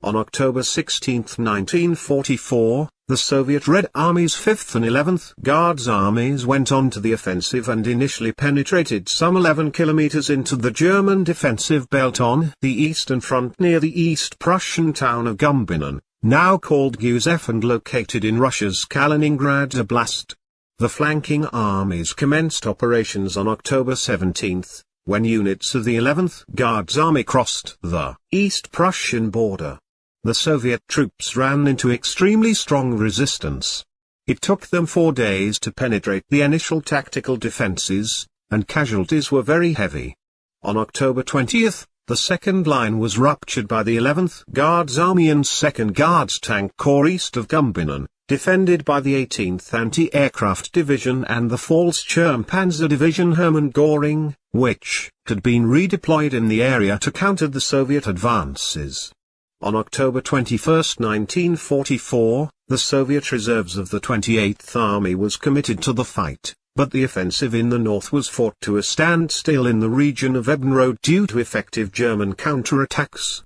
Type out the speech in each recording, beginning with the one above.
On October 16, 1944, the Soviet Red Army's 5th and 11th Guards Armies went on to the offensive and initially penetrated some 11 kilometers into the German defensive belt on the Eastern Front near the East Prussian town of Gumbinnen, now called Gusev and located in Russia's Kaliningrad Oblast. The flanking armies commenced operations on October 17, when units of the 11th Guards Army crossed the East Prussian border. The Soviet troops ran into extremely strong resistance. It took them 4 days to penetrate the initial tactical defenses, and casualties were very heavy. On October 20, the second line was ruptured by the 11th Guards Army and 2nd Guards Tank Corps east of Gumbinnen, defended by the 18th Anti-Aircraft Division and the Fallschirm Panzer Division Hermann Göring, which had been redeployed in the area to counter the Soviet advances. On October 21, 1944, the Soviet reserves of the 28th Army was committed to the fight, but the offensive in the north was fought to a standstill in the region of Ebenrode due to effective German counterattacks.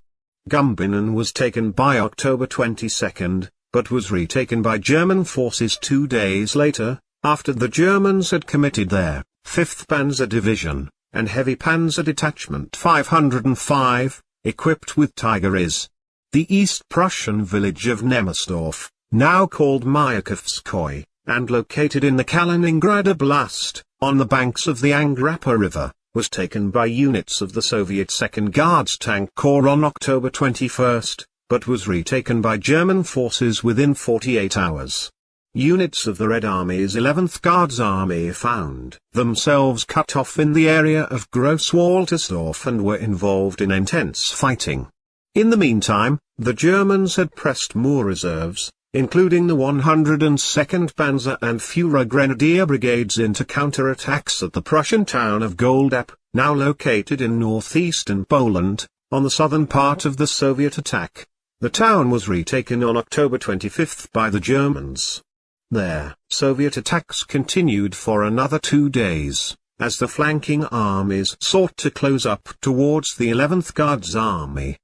Gumbinnen was taken by October 22, but was retaken by German forces 2 days later, after the Germans had committed their 5th Panzer Division, and Heavy Panzer Detachment 505, equipped with Tigers. The East Prussian village of Nemersdorf, now called Mayakovskoye, and located in the Kaliningrad Oblast, on the banks of the Angrapa River, was taken by units of the Soviet 2nd Guards Tank Corps on October 21, but was retaken by German forces within 48 hours. Units of the Red Army's 11th Guards Army found themselves cut off in the area of Grosswaltersdorf and were involved in intense fighting. In the meantime, the Germans had pressed more reserves, including the 102nd Panzer and Führer Grenadier Brigades into counterattacks at the Prussian town of Goldap, now located in northeastern Poland, on the southern part of the Soviet attack. The town was retaken on October 25 by the Germans. There, Soviet attacks continued for another 2 days, as the flanking armies sought to close up towards the 11th Guards Army.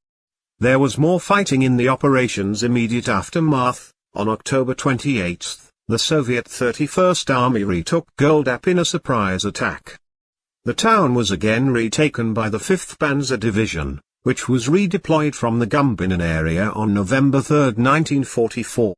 There was more fighting in the operation's immediate aftermath. On October 28, the Soviet 31st Army retook Goldap in a surprise attack. The town was again retaken by the 5th Panzer Division, which was redeployed from the Gumbinnen area on November 3, 1944.